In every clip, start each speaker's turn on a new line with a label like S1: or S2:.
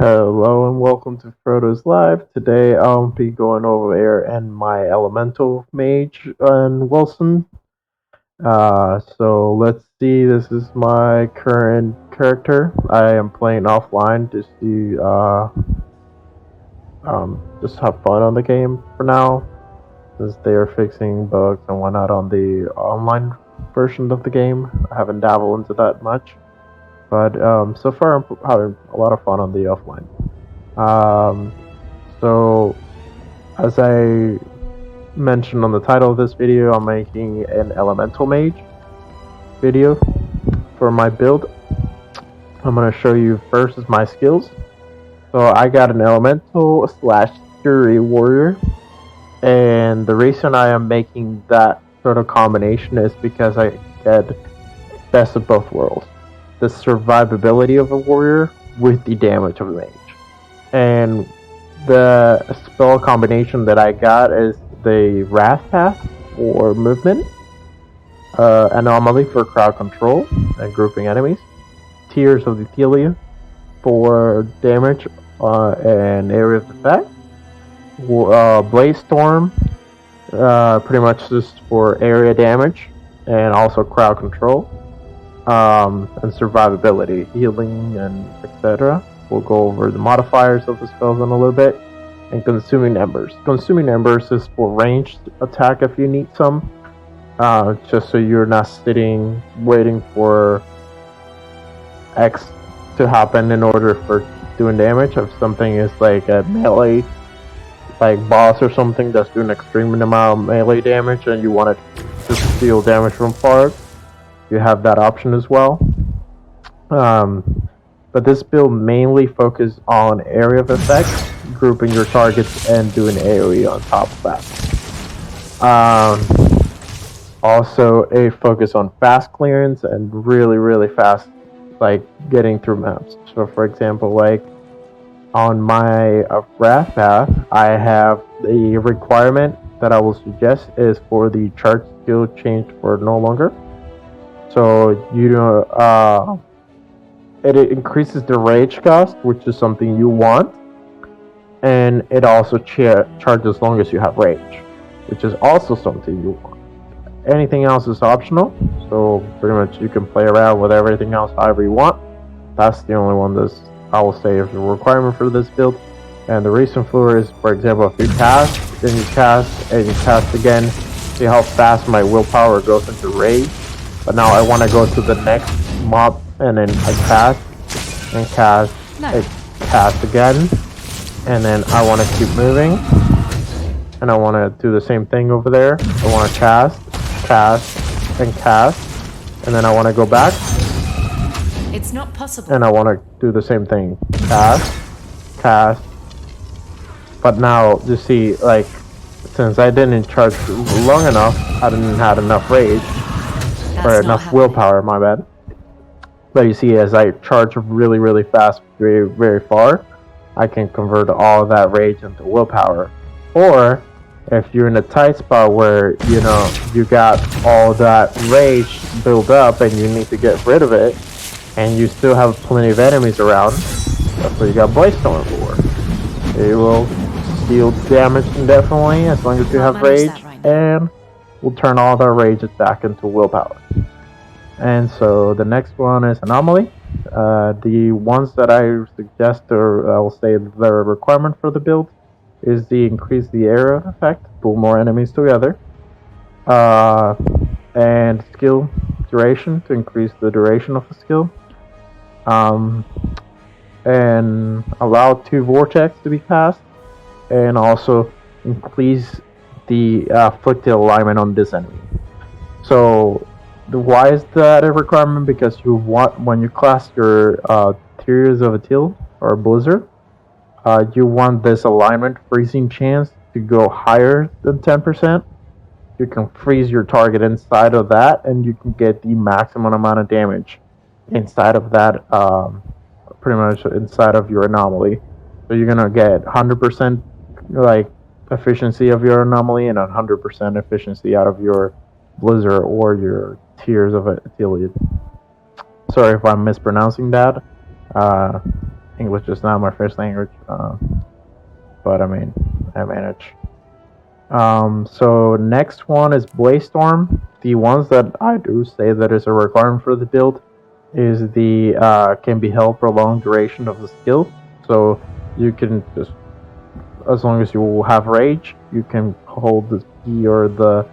S1: Hello and welcome to Frodo's Live. Today I'll be going over air and my elemental mage and Wolcen. So let's see. This is my current character. I am playing offline to see just have fun on the game for now, since they are fixing bugs and whatnot on the online version of the game. I haven't dabbled into that much, but so far I'm having a lot of fun on the offline. So as I mentioned on the title of this video, I'm making an elemental mage video for my build. I'm going to show you first is my skills. So I got an elemental slash fury warrior, and the reason I am making that sort of combination is because I get best of both worlds: the survivability of a warrior with the damage of a mage. And the spell combination that I got is the Wrath Path for movement, Anomaly for crowd control and grouping enemies, Tears of the Thelia for damage and area of effect, Blaze Storm pretty much just for area damage and also crowd control, and survivability, healing, and etc. We'll go over the modifiers of the spells in a little bit. And Consuming Embers. Consuming Embers is for ranged attack if you need some. Just so you're not sitting waiting for X to happen in order for doing damage. If something is like a melee, like boss or something that's doing extreme amount of melee damage and you want to just deal damage from far, you have that option as well. But this build mainly focuses on area of effect, grouping your targets and doing AoE on top of that. Also a focus on fast clearance and really fast, like, getting through maps. So for example, like on my Wrath Path, I have the requirement that I will suggest is for the charge skill changed for no longer. So you know, it increases the rage cost, which is something you want, and it also charges as long as you have rage, which is also something you want. Anything else is optional, so pretty much you can play around with everything else however you want. That's the only one that I will say is a requirement for this build. And the reason for it is, for example, if you cast, then you cast, and you cast again, see how fast my willpower goes into rage. But now I want to go to the next mob, and then I cast, and cast, I cast again, and then I want to keep moving, and I want to do the same thing over there. I want to cast, and cast, and then I want to go back.
S2: It's not possible.
S1: And I want to do the same thing, cast. But now, you see, like, since I didn't charge long enough, I didn't have enough rage. Or enough willpower, my bad. But you see, as I charge really fast, very far, I can convert all of that rage into willpower. Or, if you're in a tight spot where, you know, you got all that rage built up and you need to get rid of it, and you still have plenty of enemies around, that's what you got Blaze Storm for. It will deal damage indefinitely as long as you have rage, and will turn all that rage back into willpower. And so the next one is Anomaly. The ones that I suggest, or I will say the requirement for the build, is the increase the area effect, pull more enemies together, and skill duration to increase the duration of the skill, and allow 2 vortex to be cast, and also increase the afflicted alignment on this enemy. So why is that a requirement? Because you want, when you class your Tears of a Teal or Blizzard, you want this alignment freezing chance to go higher than 10%. You can freeze your target inside of that, and you can get the maximum amount of damage inside of that, pretty much inside of your anomaly. So you're gonna get 100% like efficiency of your anomaly and 100% efficiency out of your Blizzard or your Tears of a Teal. Sorry if I'm mispronouncing that. English is not my first language, but I mean, I manage. So next one is Blaze Storm. The ones that I do say that is a requirement for the build is the can be held for a long duration of the skill. So you can just, as long as you have rage, you can hold the key or the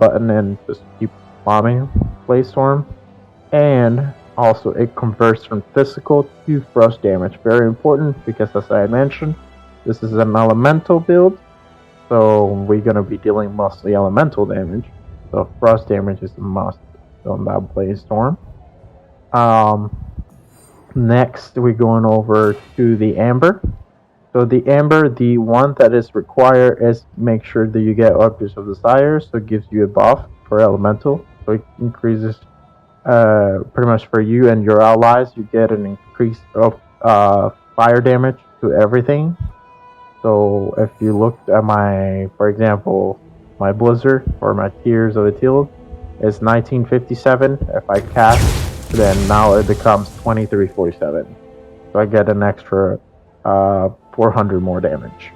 S1: button and just keep bombing Blaze Storm. And also it converts from physical to frost damage. Very important because, as I mentioned, this is an elemental build, so we're gonna be dealing mostly elemental damage. So frost damage is a must on that Blaze Storm. Next, we're going over to the Amber. So the Amber, the one that is required is make sure that you get Objects of Desire, so it gives you a buff for elemental. So it increases pretty much for you and your allies, you get an increase of fire damage to everything. So if you looked at my, for example, my Blizzard or my Tears of Ithilde is 1957. If I cast, then now it becomes 2347. So I get an extra 400 more damage.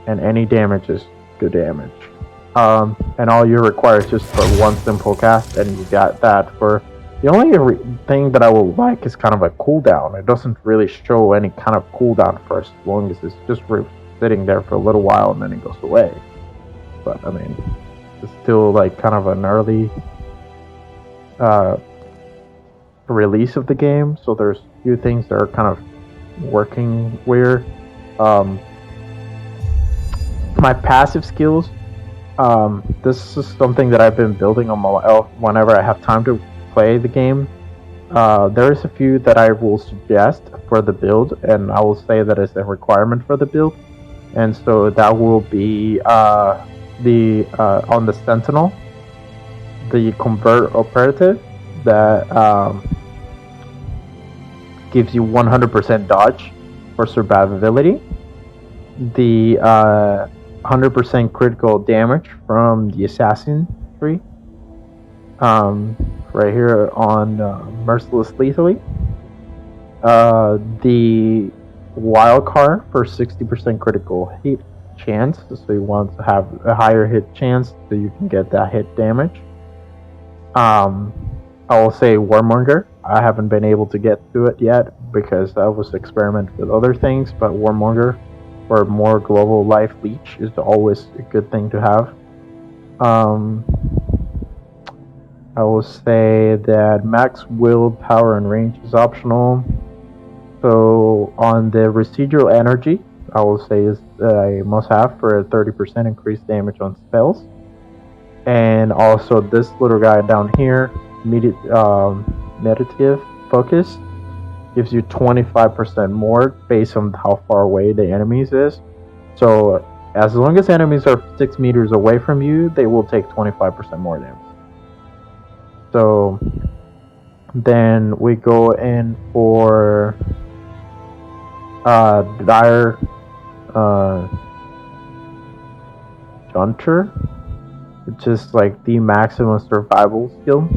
S1: And any damage is good damage. And all you require is just for one simple cast, and you got that. For the only thing that I will like is kind of a cooldown. It doesn't really show any kind of cooldown for as long as it's just sitting there for a little while and then it goes away. But I mean, it's still like kind of an early release of the game, so there's a few things that are kind of working weird. My passive skills. This is something that I've been building on myself whenever I have time to play the game. There's a few that I will suggest for the build, and I will say that it's a requirement for the build. And so that will be on the Sentinel, the Convert Operative that gives you 100% dodge for survivability. The 100% critical damage from the Assassin tree. Right here on Merciless Lethally. The wild card for 60% critical hit chance. So you want to have a higher hit chance so you can get that hit damage. I will say Warmonger. I haven't been able to get to it yet because I was experimenting with other things, but Warmonger for more global life leech is always a good thing to have. I will say that max willpower and range is optional. So on the residual energy, I will say is a must-have for a 30% increased damage on spells. And also this little guy down here, meditative focus, gives you 25% more based on how far away the enemies is. So as long as enemies are 6 meters away from you, they will take 25% more damage. So then we go in for Dire Junter, which is like the maximum survival skill.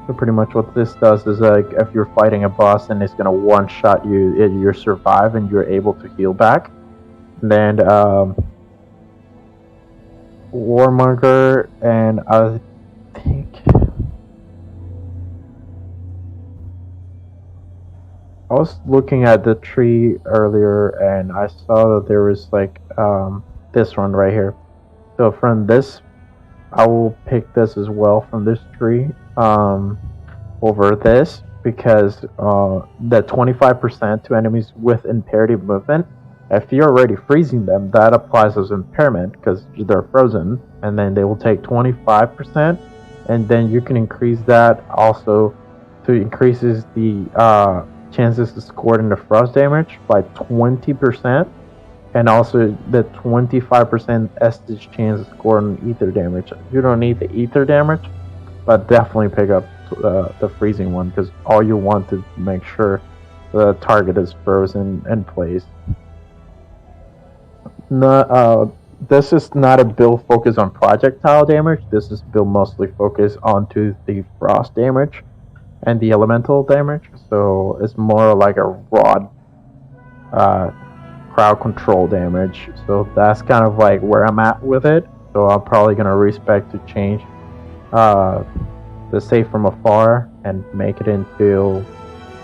S1: So pretty much what this does is like if you're fighting a boss and it's gonna one shot you, you survive and you're able to heal back. And then Warmonger, and I think I was looking at the tree earlier and I saw that there was like this one right here. So from this, I will pick this as well from this tree over this because the 25% to enemies with imperative movement, if you're already freezing them, that applies as impairment because they're frozen, and then they will take 25%, and then you can increase that also to increases the chances to score in the frost damage by 20%, and also the 25% Estige chance to score on ether damage. You don't need the ether damage, but definitely pick up the freezing one because all you want to make sure the target is frozen in place. This is not a build focused on projectile damage. This is build mostly focused onto the frost damage and the elemental damage. So it's more like a rod crowd control damage. So that's kind of like where I'm at with it. So I'm probably gonna respec to change the save from afar and make it into.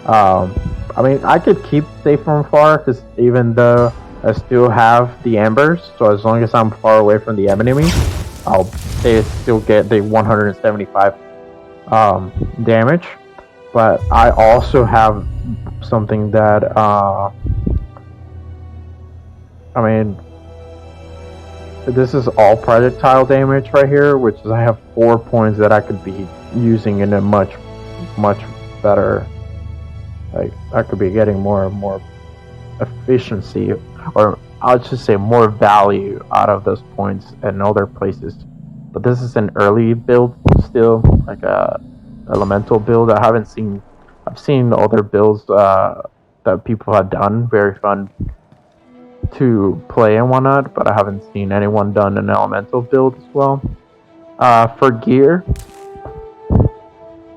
S1: I mean, I could keep save from afar because even though I still have the embers, so as long as I'm far away from the enemy, they still get the 175 damage. But I also have something that I mean, this is all projectile damage right here, which is I have 4 points that I could be using in a much better. Like I could be getting more and more efficiency, or I'll just say more value out of those points in other places. But this is an early build still, like a elemental build. I've seen other builds that people have done, very fun to play and whatnot, but I haven't seen anyone done an elemental build as well. For gear,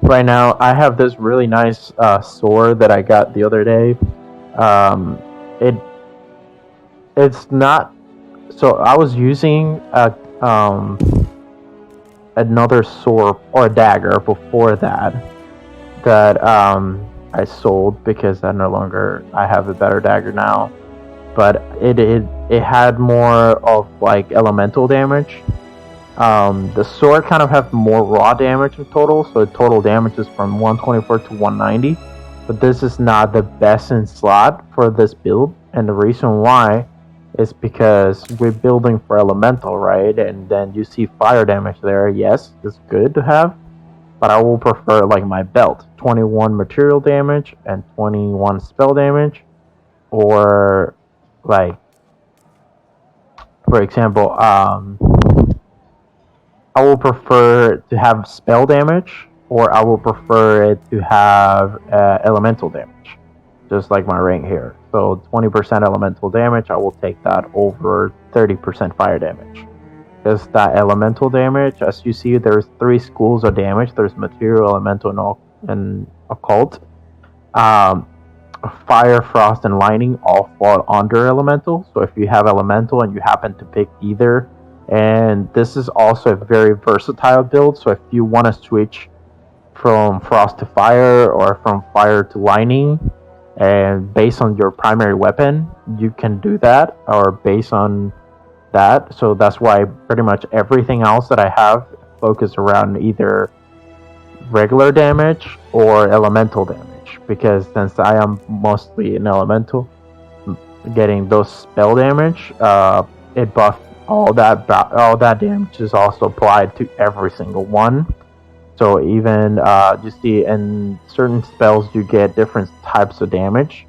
S1: right now I have this really nice sword that I got the other day. It's not. So I was using another sword or a dagger before that I sold because I have a better dagger now. But it had more of like elemental damage. The sword kind of has more raw damage in total, so the total damage is from 124 to 190. But this is not the best in slot for this build, and the reason why is because we're building for elemental, right? And then you see fire damage there. Yes, it's good to have, but I will prefer like my belt, 21 material damage and 21 spell damage, or like, for example, I will prefer to have spell damage, or I will prefer it to have elemental damage, just like my ring here. So 20% elemental damage, I will take that over 30% fire damage. Because that elemental damage, as you see, there's 3 schools of damage. There's material, elemental, and occult. Fire, frost, and lightning all fall under elemental. So if you have elemental and you happen to pick either, and this is also a very versatile build, so if you want to switch from frost to fire or from fire to lightning, and based on your primary weapon, you can do that, or based on that. So that's why pretty much everything else that I have focus around either regular damage or elemental damage, because since I am mostly an elemental, getting those spell damage, it buffs all that damage is also applied to every single one. So even you see in certain spells you get different types of damage.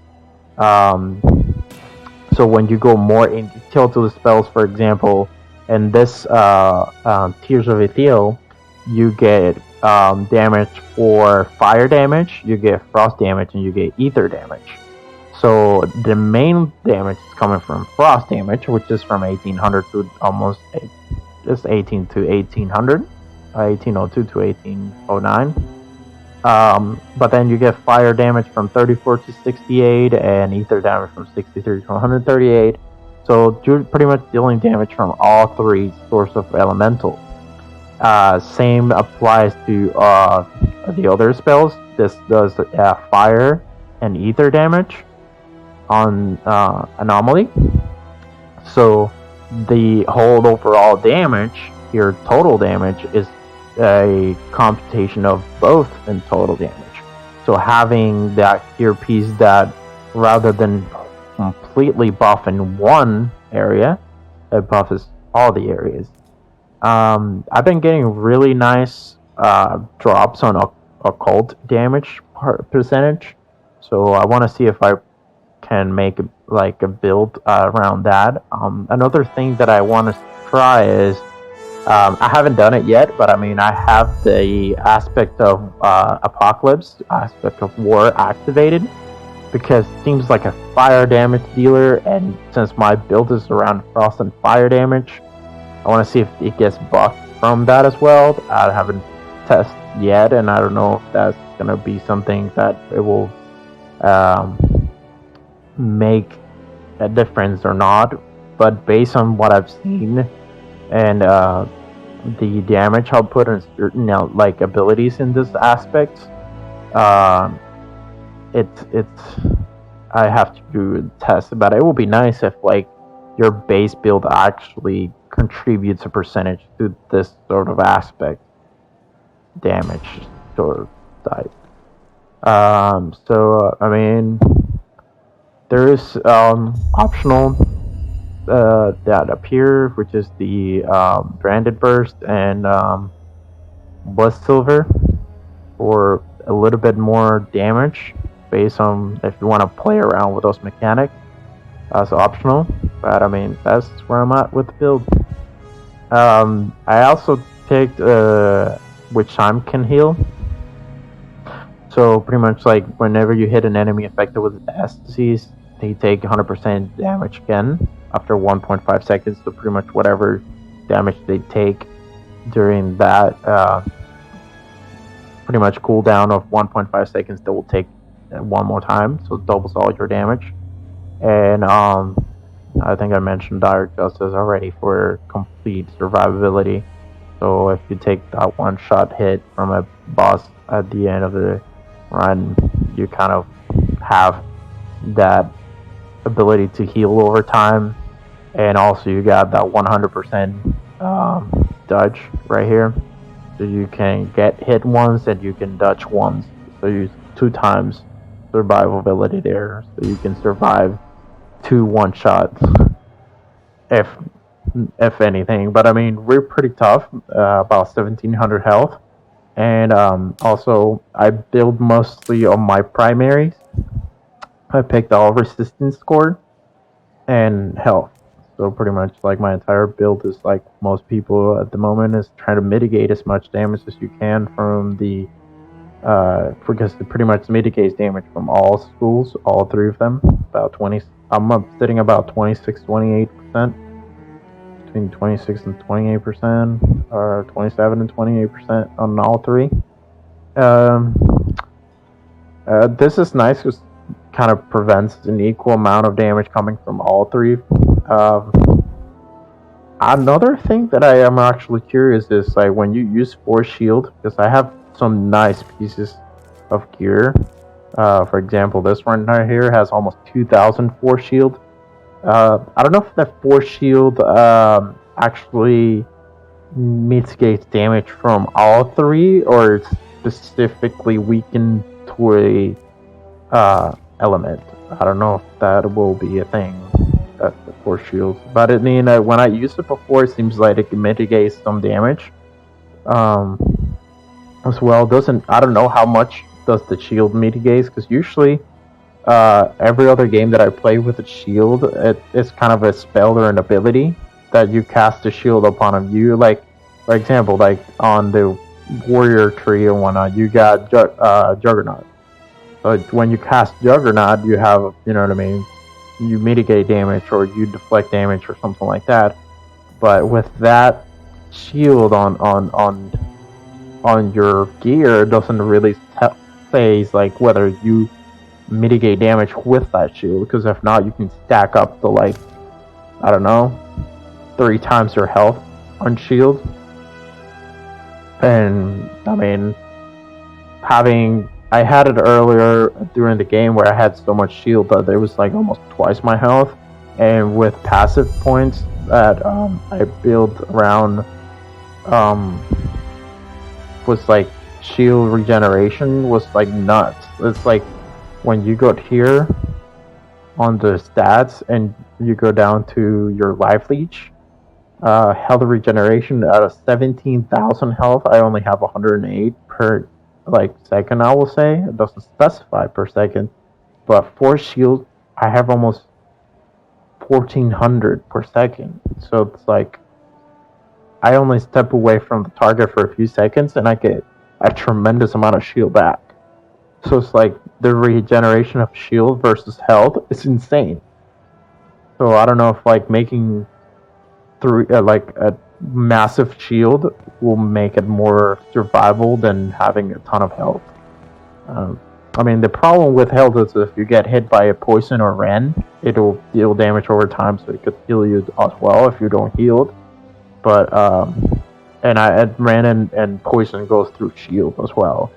S1: So when you go more in detail to the spells, for example, in this Tears of Ethiel, you get damage for fire damage, you get frost damage, and you get ether damage. So the main damage is coming from frost damage, which is from 1800 to almost just 18 to 1800, 1802 to 1809. But then you get fire damage from 34 to 68, and ether damage from 63 to 138. So you're pretty much dealing damage from all 3 sources of elemental. Same applies to the other spells. This does fire and ether damage on Anomaly. So the whole overall damage, your total damage, is a computation of both in total damage. So having that earpiece that rather than completely buff in one area, it buffs all the areas. I've been getting really nice drops on occult damage percentage, so I want to see if I can make like a build around that. Another thing that I want to try is I haven't done it yet, but I mean I have the aspect of apocalypse, aspect of war activated, because it seems like a fire damage dealer, and since my build is around frost and fire damage, I want to see if it gets buffed from that as well. I haven't tested yet, and I don't know if that's gonna be something that it will make a difference or not, but based on what I've seen and the damage output and certain like abilities in this aspect, it's I have to do a test, but it would be nice if like your base build actually contributes a percentage to this sort of aspect, damage sort of type. So I mean, there is optional that appear, which is the branded burst and blood silver for a little bit more damage, based on if you want to play around with those mechanics. That's optional, but I mean that's where I'm at with the build. I also picked which time can heal. So pretty much like whenever you hit an enemy affected with ecstasies, they take 100% damage again after 1.5 seconds. So pretty much whatever damage they take during that pretty much cooldown of 1.5 seconds, they will take one more time. So it doubles all your damage. And I think I mentioned Dire Justice already for complete survivability. So if you take that one shot hit from a boss at the end of the run, you kind of have that ability to heal over time, and also you got that 100% dodge right here, so you can get hit once and you can dodge once, so you 2 times survivability there, so you can survive 2 one-shots if anything. But I mean, we're pretty tough, about 1700 health. And also, I build mostly on my primaries. I picked all resistance score and health. So pretty much like my entire build is like most people at the moment is trying to mitigate as much damage as you can from the because it pretty much mitigates damage from all schools, all 3 of them. About 20. I'm sitting about 26-28%. Between 26 and 28%, or 27 and 28% on all 3. This is nice because kind of prevents an equal amount of damage coming from all 3. Another thing that I am actually curious is like when you use Force Shield, because I have some nice pieces of gear. For example, this one right here has almost 2,000 Force Shield. I don't know if that Force Shield actually mitigates damage from all 3, or it's specifically weakened to a element. I don't know if that will be a thing, that the Force Shield. But I mean, when I used it before, it seems like it mitigates some damage. As well, I don't know how much does the shield mitigate, because usually every other game that I play with a shield, it's kind of a spell or an ability that you cast a shield upon you. Like, for example, like on the warrior tree and whatnot, you got Juggernaut. So when you cast Juggernaut, you have, you know what I mean, you mitigate damage or you deflect damage or something like that. But with that shield on your gear, it doesn't really say like whether you mitigate damage with that shield, because if not, you can stack up the, like, I don't know, 3 times your health on shield. And I mean, I had it earlier during the game where I had so much shield that there was like almost twice my health, and with passive points that I built around was like shield regeneration was like nuts. It's like when you go here on the stats and you go down to your life leech, health regeneration, out of 17,000 health, I only have 108 per like second. I will say it doesn't specify per second, but for shield, I have almost 1,400 per second. So it's like I only step away from the target for a few seconds, and I get a tremendous amount of shield back. So it's like the regeneration of shield versus health is insane. So I don't know if like making like a massive shield will make it more survivable than having a ton of health. I mean, the problem with health is if you get hit by a poison or ren, it'll deal damage over time, so it could heal you as well if you don't heal it. But and I ran and poison goes through shield as well.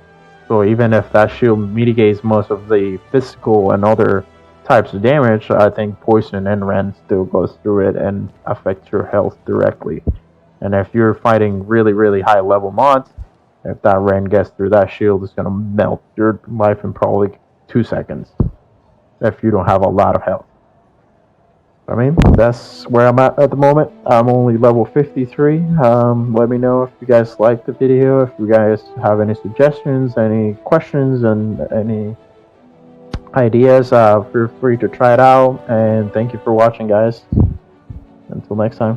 S1: So even if that shield mitigates most of the physical and other types of damage, I think poison and ran still goes through it and affects your health directly. And if you're fighting really, really high level mods, if that ran gets through that shield, it's gonna melt your life in probably 2 seconds if you don't have a lot of health. I mean, that's where I'm at the moment. I'm only level 53. Let me know if you guys liked the video, if you guys have any suggestions, any questions, and any ideas. Feel free to try it out. And thank you for watching, guys. Until next time.